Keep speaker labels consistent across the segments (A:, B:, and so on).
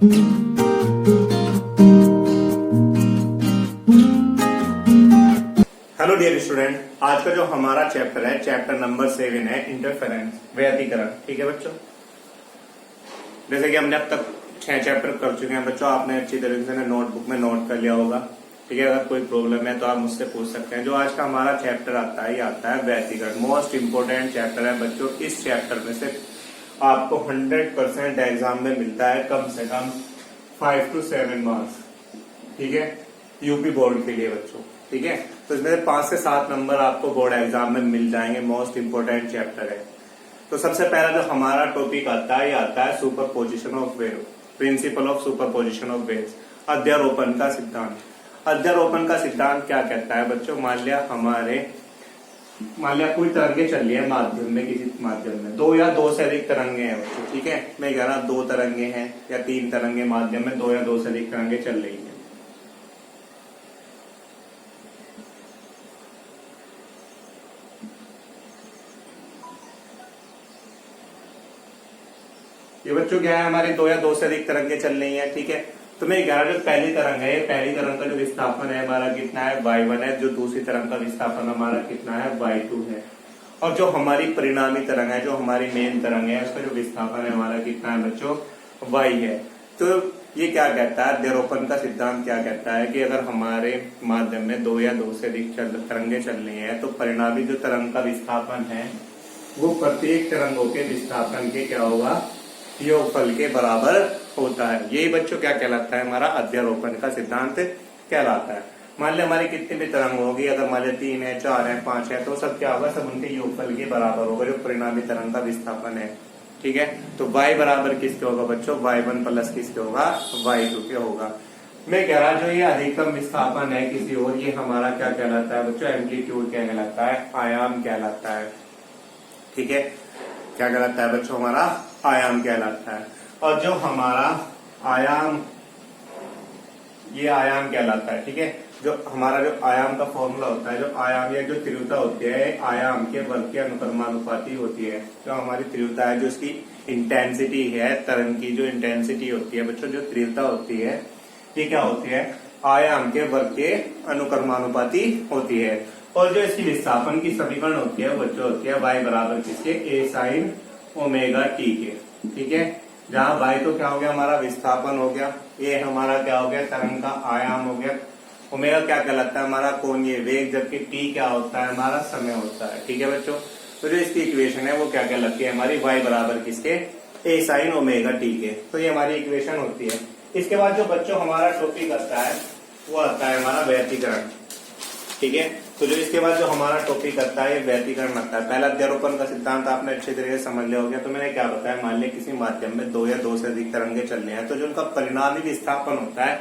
A: Hello dear student, आज का जो हमारा चैप्टर है चैप्टर नंबर 7 है इंटरफेरेंस, व्यतिकरण। ठीक है बच्चों, जैसे कि हमने अब तक 6 चैप्टर कर चुके हैं बच्चों, आपने अच्छी तरीके से नोटबुक में नोट कर लिया होगा। ठीक है, अगर कोई प्रॉब्लम है तो आप मुझसे पूछ सकते हैं। जो आज का हमारा चैप्टर आता है ये आता है व्यतिकरण। मोस्ट इंपोर्टेंट चैप्टर है बच्चों। इस चैप्टर में से आपको 100% एग्जाम में मिलता है कम से कम 5 to 7 मार्क्स। ठीक है, यूपी बोर्ड के लिए बच्चों। ठीक है, तो इसमें से 5 से 7 नंबर आपको बोर्ड एग्जाम में मिल जाएंगे। मोस्ट इंपोर्टेंट चैप्टर है। तो सबसे पहला जो हमारा टॉपिक आता है ये आता है superposition of wave, principle of superposition of waves, अध्यारोपण का सिद्धांत। अध्यारोपण का सिद्धांत क्या कहता है बच्चों? मान लिया कोई तरंगे चल रही है माध्यम में, किसी माध्यम में 2 या 2 से अधिक तरंगे हैं बच्चों। ठीक है, मैं कह रहा 2 तरंगे हैं या 3 तरंगे माध्यम में, 2 या 2 से अधिक तरंगे चल रही है। ये बच्चों क्या है, हमारी 2 या 2 से अधिक तरंगे चल रही है। ठीक है, तो मैं कह रहा जो पहली तरंग है, पहली तरंग का जो विस्थापन है हमारा कितना है? y1 है। जो दूसरी तरंग का विस्थापन हमारा कितना है? y2 है। और जो हमारी परिणामी तरंग है, जो हमारी मेन तरंग है, उसका जो विस्थापन है हमारा कितना है बच्चों? y है। तो ये क्या कहता है? अध्यारोपण का सिद्धांत क्या कहता है कि अगर हमारे माध्यम में 2 या 2 से अधिक तरंगे चल रही है तो परिणामी जो तरंग का विस्थापन है वो प्रत्येक तरंगों के विस्थापन के क्या होगा? योगफल के बराबर होता है। यही बच्चों क्या कहलाता है? हमारा अध्यारोपण का सिद्धांत कहलाता है। मान लिया हमारी कितनी भी तरंग होगी, अगर मान लिया 3 है, 4 है, 5 है, तो सब क्या होगा? सब उनके योगफल के बराबर होगा, जो परिणामी तरंग का विस्थापन है। ठीक है, तो y बराबर किसके होगा बच्चों? y1 प्लस किसके होगा? y2 के होगा। मैं कह रहा जो ये अधिकतम विस्थापन है किसी और, ये हमारा क्या कहलाता है बच्चों? एम्पलीट्यूड क्या कहलाता है? आयाम कहलाता है। ठीक है, क्या कहलाता है बच्चों? हमारा आयाम कहलाता है। और जो हमारा आयाम, ये आयाम कहलाता है। ठीक है, जो हमारा जो आयाम का फॉर्मूला होता है, जो आयाम या जो तीव्रता होती है आयाम के वर्ग के अनुक्रमानुपाती होती है। जो हमारी तीव्रता है, जो इसकी इंटेंसिटी है, तरंग की जो इंटेंसिटी होती है बच्चों, जो तीव्रता होती है, ये क्या होती है? आयाम के वर्ग के अनुक्रमानुपाती होती है। और जो इसकी विस्थापन की समीकरण होती है बच्चों होती है y बराबर किसके? a sin ओमेगा t के। ठीक है, जहां y तो क्या हो गया? हमारा विस्थापन हो गया, a हमारा क्या हो गया? तरंग का आयाम हो गया, ओमेगा क्या कहलाता है? हमारा कोणीय वेग, जबकि t क्या होता है? हमारा समय होता है। ठीक है बच्चों, तो जो इसकी इक्वेशन है वो क्या कहलाती है? हमारी y बराबर किसके? a sin ओमेगा t के। तो ये हमारी इक्वेशन होती है। इसके बाद जो बच्चों हमारा टॉपिक आता है वो आता है हमारा व्यतिकरण। ठीक है, तो जो इसके बाद जो हमारा टॉपिक आता है व्यतिकरण आता है। पहला अध्यारोपण का सिद्धांत आपने अच्छे तरीके से समझ लिया हो गया। तो मैंने क्या बताया, मान लिया किसी माध्यम में 2 या 2 से अधिक तरंगे चल रहे हैं, तो जो उनका परिणामी विस्थापन होता है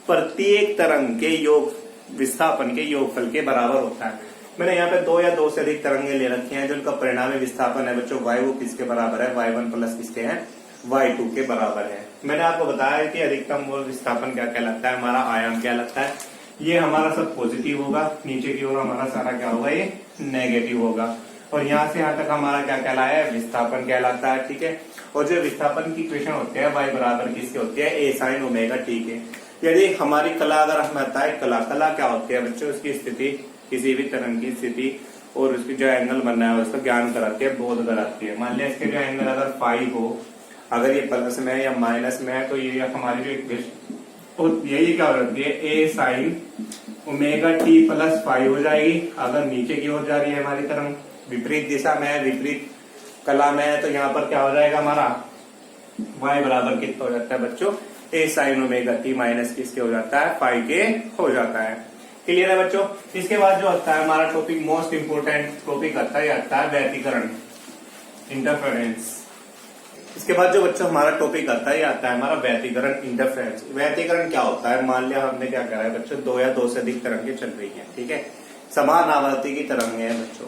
A: प्रत्येक तरंग के योग विस्थापन के योगफल के बराबर होता है। मैंने यहाँ पे 2 या 2 से अधिक तरंगे ले रखी हैं, जो उनका परिणामी विस्थापन है बच्चों y, वो किसके बराबर है? y1 प्लस किसके है? y2 के बराबर है। मैंने आपको बताया कि अधिकतम विस्थापन क्या कहलाता है? हमारा आयाम कहलाता है। ये हमारा सब पॉजिटिव होगा, नीचे की ओर हमारा सारा क्या होगा? ये नेगेटिव होगा। और यहाँ से यहाँ तक हमारा क्या कहलाया है? विस्थापन कहलाता है। ठीक है, और जो विस्थापन की इक्वेशन होती है y बराबर किसके होती है? a sin ओमेगा t के। यदि हमारी कला अगर हमें आता है, कला क्या होती है बच्चों? उसकी स्थिति, किसी भी तरंग की स्थिति और उसकी जो एंगल बनना है उसका ज्ञान कराती है, बोध कराती है। मान लिया इसके जो एंगल अगर फाई हो, अगर ये प्लस में है या माइनस में है, तो ये हमारी जो इक्वेशन तो यही क्या हो जाती है? a sin omega t plus phi हो जाएगी। अगर नीचे की ओर जा रही है हमारी तरंग, विपरीत दिशा में है, विपरीत कला में है, तो यहाँ पर क्या हो जाएगा? हमारा y बराबर कितना हो जाता है बच्चों? a sin omega t minus किसके हो जाता है? फाई के हो जाता है। क्लियर है बच्चों? इसके बाद जो आता है हमारा टॉपिक, मोस्ट इंपोर्टेंट टॉपिक आता है व्यतिकरण, इंटरफेरेंस। इसके बाद जो बच्चों हमारा टॉपिक आता है ये आता है हमारा व्यतिकरण, इंटरफेरेंस। व्यतिकरण क्या होता है? मान लिया हमने क्या करा है बच्चों, 2 या 2 से अधिक तरंगे चल रही हैं। ठीक है, समान आवर्ती की तरंगे हैं बच्चों।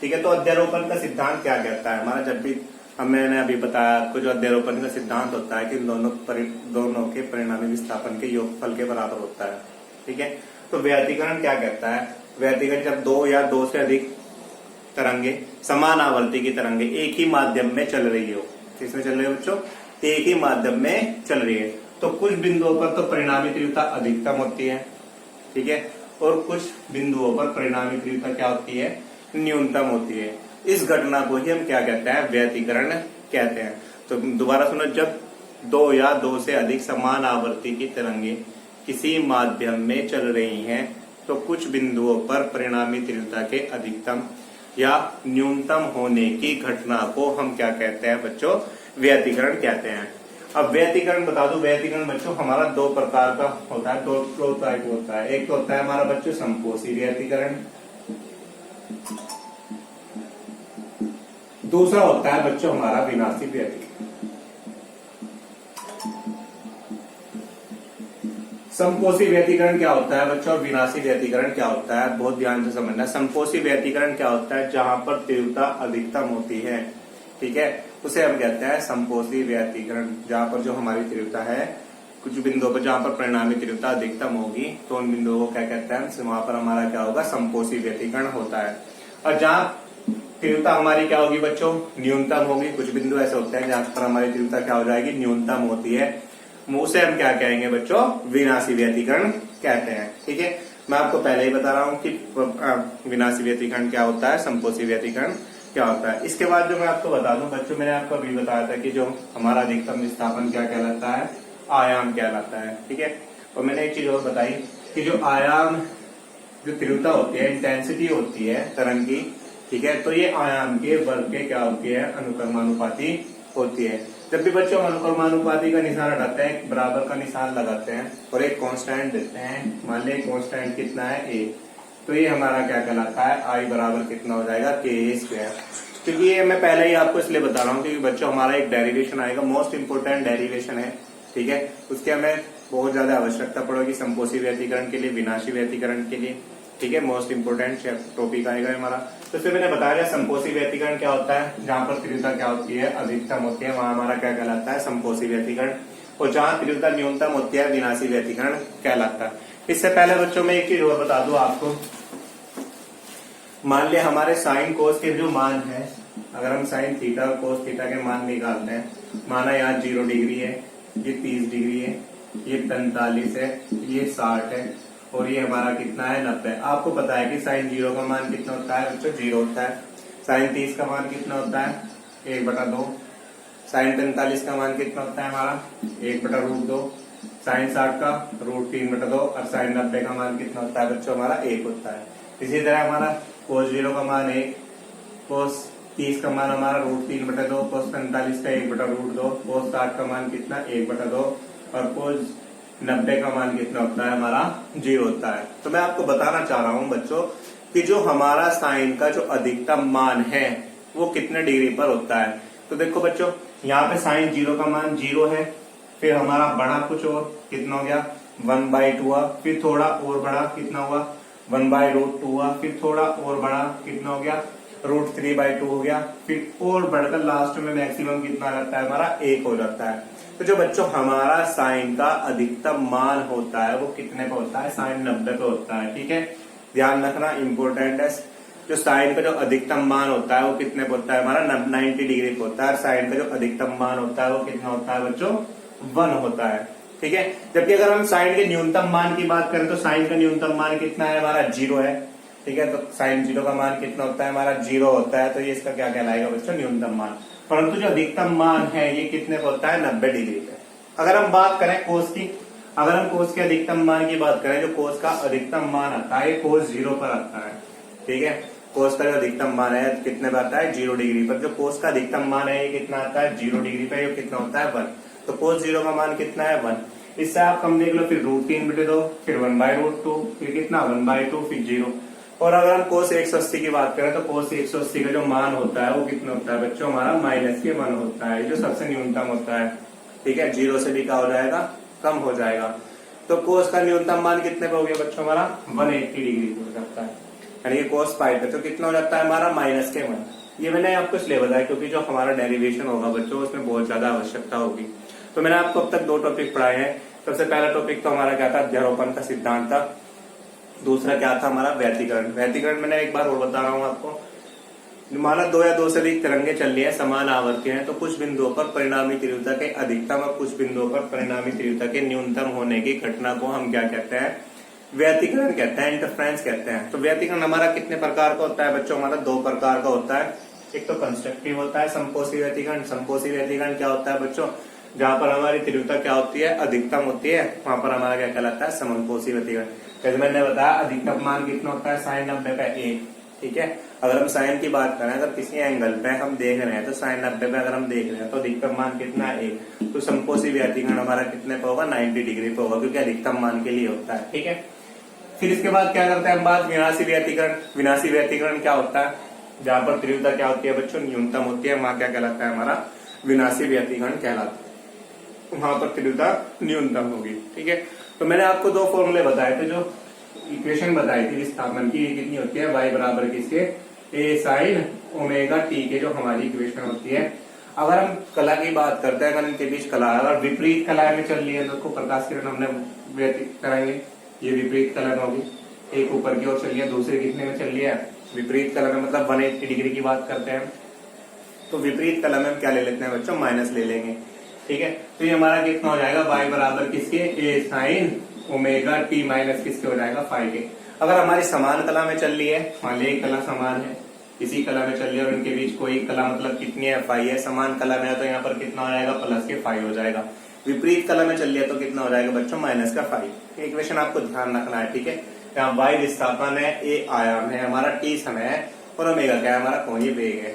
A: ठीक है, तो अध्यारोपण का सिद्धांत क्या कहता है? हमारा जब भी मैंने अभी बताया आपको, जो अध्यारोपण का सिद्धांत होता है कि दोनों के परिणामी विस्थापन के योगफल के बराबर होता है। ठीक है, तो व्यतिकरण क्या कहता है? व्यतिकरण जब 2 या 2 से अधिक तरंगे, समान आवर्ती की तरंगे एक ही माध्यम में चल रही हो। किसमें चल रही है बच्चों? एक ही माध्यम में चल रही है तो कुछ बिंदुओं पर तो परिणामी तीव्रता अधिकतम होती है, ठीक है, और कुछ बिंदुओं पर परिणामी तीव्रता क्या होती है, न्यूनतम होती है। इस घटना को ही हम क्या कहते हैं, व्यतिकरण कहते हैं। तो दोबारा सुनो, जब दो या दो से अधिक समान आवृत्ति की तरंगे किसी माध्यम में चल रही हैं तो कुछ बिंदुओं पर परिणामी तीव्रता के अधिकतम या न्यूनतम होने की घटना को हम क्या कहते हैं बच्चों, व्यतिकरण कहते हैं। अब व्यतिकरण बता दो, व्यतिकरण बच्चों हमारा दो प्रकार का होता है, दो टाइप होता है। एक तो होता है हमारा बच्चों संपोषी व्यतिकरण, दूसरा होता है बच्चों हमारा विनाशी व्यतिकरण। संपोषी व्यतिकरण क्या होता है बच्चों, और विनाशी व्यतिकरण क्या होता है, बहुत ध्यान से समझना। संपोषी व्यतिकरण क्या होता है, जहां पर तीव्रता अधिकतम होती है, ठीक है, उसे हम कहते हैं संपोषी व्यतिकरण। जहां पर जो हमारी तीव्रता है, कुछ बिंदुओं पर जहां पर परिणामी तीव्रता अधिकतम होगी तो उन बिंदुओं को क्या कहते हैं, वहां पर हमारा क्या होगा, संपोषी व्यतिकरण होता है। और जहां तीव्रता हमारी क्या होगी बच्चों, न्यूनतम होगी, कुछ बिंदु ऐसे होते हैं जहां पर हमारी तीव्रता क्या हो जाएगी, न्यूनतम होती है, उसे हम क्या कहेंगे बच्चों, विनाशी व्यतिकरण कहते हैं। ठीक है, मैं आपको पहले ही बता रहा हूं कि विनाशी व्यतिकरण क्या होता है, संपोषी व्यतिकरण क्या होता है। इसके बाद जो मैं आपको बता दूं बच्चों, मैंने आपको अभी बताया था कि जो हमारा अधिकतम विस्थापन क्या कहलाता है, आयाम कहलाता है, ठीक है। और मैंने एक चीज और बताई कि जो आयाम, जो तीव्रता होती है, इंटेंसिटी होती है तरंग की, ठीक है, तो ये आयाम के वर्ग के क्या होती है, अनुक्रमानुपाती होती है। जब भी बच्चों अनुक्रमानुपाती का निशान हटाते हैं, बराबर का निशान लगाते हैं और एक कांस्टेंट देते हैं, मान लिया कांस्टेंट कितना है, ए, तो ये हमारा क्या कहलाता है, आई बराबर कितना हो जाएगा, के स्क्वायर। क्योंकि ये मैं पहले ही आपको इसलिए बता रहा हूँ क्योंकि बच्चों हमारा एक डेरिवेशन आएगा, मोस्ट इंपोर्टेंट डेरिवेशन है, ठीक है, उसके हमें बहुत ज्यादा आवश्यकता पड़ेगी संपोषी व्यतिकरण के लिए, विनाशी व्यतिकरण के लिए, ठीक है, मोस्ट इंपोर्टेंट टॉपिक आएगा हमारा। तो इससे मैंने बताया संपोषी व्यतिकरण क्या होता है, जहां पर तीव्रता क्या होती है, अधिकतम होती है, वहां हमारा क्या कहलाता है, संपोषी व्यतिकरण। और जहां तीव्रता न्यूनतम होती है, विनाशी व्यतिकरण कहलाता है। इससे पहले बच्चों में एक चीज और बता दूं आपको, मान लिया हमारे साइन कोस के जो मान है, अगर हम साइन थीटा और कोस थीटा के मान निकालते हैं, माना यहाँ 0 डिग्री है, ये 30 डिग्री है, ये 45 है, ये 60 है और ये हमारा कितना है, 90। आपको पता है कि साइन 0 का मान कितना होता है बच्चों, 0 होता है। साइन 30 का मान कितना होता है, 1/2। साइन 45 का मान कितना होता है हमारा, 1/√2। साइन 60 का √3/2 और साइन 90 का मान कितना होता है बच्चों, हमारा 1 होता है। इसी तरह हमारा कोस 0 का मान 1, कोस 30 का मान हमारा √3/2, कोस 45 का 1/√2, कोस 60 का मान कितना, 1/2 और कोस 90 का मान कितना होता है हमारा, 0 होता है। तो मैं आपको बताना चाह रहा हूं बच्चों कि जो हमारा साइन का जो अधिकतम मान है वो कितने डिग्री पर होता है। तो देखो बच्चों, यहाँ पे साइन 0 का मान 0 है, फिर हमारा बड़ा कुछ और कितना हो गया, 1/2 हुआ, फिर थोड़ा और बड़ा कितना हुआ, 1/√2 हुआ, फिर थोड़ा और बड़ा कितना हो गया, √3/2 हो गया, फिर और बढ़कर लास्ट में मैक्सिमम कितना रहता है हमारा, 1 हो जाता है। तो जो बच्चों हमारा साइन का अधिकतम मान होता है वो कितने पे होता है, साइन 90 पे होता है, ठीक है, ध्यान रखना, इंपोर्टेंट है। जो साइन का जो अधिकतम मान होता है वो कितने पे होता है हमारा, 90 डिग्री पे होता है। साइन का जो अधिकतम मान होता है वो कितना होता है बच्चों, 1 होता है, ठीक है। जबकि अगर हम साइन के न्यूनतम मान की बात करें तो साइन का न्यूनतम मान कितना है हमारा, 0 है, ठीक है। तो साइन 0 का मान कितना होता है हमारा, 0 होता है, तो ये इसका क्या कहलाएगा बच्चों, न्यूनतम मान। परंतु जो अधिकतम मान है ये कितने पे होता है, 90 डिग्री पे। अगर हम बात करें कोस की, अगर हम कोस के अधिकतम मान की बात करें, जो कोस का अधिकतम मान आता है ये कोस 0 पर आता है, ठीक है। कोस का जो अधिकतम मान है कितने पर आता है, 0 डिग्री पर। जो कोस का अधिकतम मान है ये कितना आता है, 0 डिग्री पर, ये कितना होता है, 1। तो कोस 0 का मान कितना है, 1। इससे आप कम देख लो, फिर √3/2, फिर 1/√2, फिर कितना 1/2, फिर 0। और अगर हम कोस 180 की बात करें तो कोस 180 का जो मान होता है वो कितना होता है बच्चों, हमारा -1 होता है, जो सबसे न्यूनतम होता है, ठीक है। 0 से भी क्या हो जाएगा, कम हो जाएगा। तो कोस का न्यूनतम मान कितने पे हो गया बच्चों, हमारा 180 डिग्री हो जाता है, यानी कि कोस पाई पे तो कितना हो जाता है हमारा, -1। ये मैंने आपको इसलिए बताया क्योंकि जो हमारा डेरिवेशन होगा बच्चों उसमें बहुत ज्यादा आवश्यकता होगी। तो मैंने आपको अब तक 2 टॉपिक पढ़ाए हैं। सबसे पहला टॉपिक तो हमारा क्या था, अध्यारोपण का सिद्धांत था। दूसरा क्या था हमारा, व्यतिकरण। व्यतिकरण मैंने एक बार और बता रहा हूँ आपको, माना दो या दो से अधिक तरंगे चल रही है, समान आवर्ती है, तो कुछ बिंदुओं पर परिणामी तीव्रता के अधिकतम और कुछ बिंदुओं पर परिणामी तीव्रता के न्यूनतम होने की घटना को हम क्या कहते हैं, व्यतिकरण कहते हैं, इंटरफ्रेंस कहते हैं। तो व्यतिकरण हमारा कितने प्रकार का होता है बच्चों, हमारा दो प्रकार का होता है। एक तो कंस्ट्रक्टिव होता है संपोषी व्यतिकरण। संपोषी व्यतिकरण क्या होता है बच्चों, जहां पर हमारी तीव्रता क्या होती है, अधिकतम होती है, वहां पर हमारा क्या कहलाता है, समपोषी व्यतिकरण। जैसे मैंने बताया अधिकतम मान कितना होता है, sin 90 का 1, ठीक है। अगर हम साइन की बात करें, अगर किसी एंगल पे हम देख रहे हैं तो sin 90 पे अगर हम देख रहे हैं तो अधिकतम मान कितना है, 1। तो समपोषी व्यतिकरण हमारा कितने पे होगा, 90 डिग्री पे होगा, क्योंकि अधिकतम मान के लिए होता है, ठीक है। फिर इसके बाद क्या करते हैं हम बात, विनाशी व्यतिकरण। विनाशी व्यतिकरण क्या होता है, जहां पर तीव्रता क्या होती है बच्चों, न्यूनतम होती है, वहां क्या कहलाता है, हमारा विनाशी व्यतिकरण कहलाता है, वहां पर तीव्रता न्यूनतम होगी, ठीक है। तो मैंने आपको दो फॉर्मूले बताए थे, जो इक्वेशन बताई थी विस्थापन की, ये कितनी होती है, y बराबर किसके, a sin ओमेगा t के, जो हमारी इक्वेशन होती है। अगर हम कला की बात करते हैं, अगर इनके बीच कला, अगर विपरीत कला में चल रही है तो उसको प्रकाश किरण हमने व्यतीत करेंगे, ये विपरीत कलन होगी। एक ऊपर की ओर चल रही है, दूसरे कितने में चल रही है, विपरीत कला में, मतलब 180 डिग्री की बात करते हैं। तो विपरीत कला में हम क्या ले लेते हैं बच्चों, माइनस ले लेंगे, ठीक है। तो ये हमारा कितना हो जाएगा, y बराबर किसके, a sin omega t minus किसके हो जाएगा, फाइव के। अगर हमारी समान कला में चल रही है, मान ली एक कला समान है, इसी कला में चल रही है और इनके बीच कोई कला मतलब कितनी है, फाइव है, समान कला में है तो यहाँ पर कितना हो जाएगा, प्लस के 5 हो जाएगा। विपरीत कला में चल रही है तो कितना हो जाएगा बच्चों, माइनस का 5। इक्वेशन आपको ध्यान रखना है, ठीक है। यहाँ y विस्थापन है, a आयाम है, हमारा t समय है और ओमेगा क्या है, हमारा कोणीय वेग है,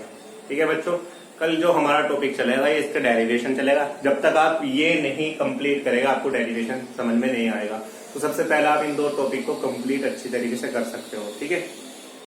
A: ठीक है बच्चों। कल जो हमारा टॉपिक चलेगा ये इसका डेरिवेशन चलेगा। जब तक आप ये नहीं कंप्लीट करेगा आपको डेरिवेशन समझ में नहीं आएगा। तो सबसे पहले आप इन दो टॉपिक को कंप्लीट अच्छी तरीके से कर सकते हो, ठीक है।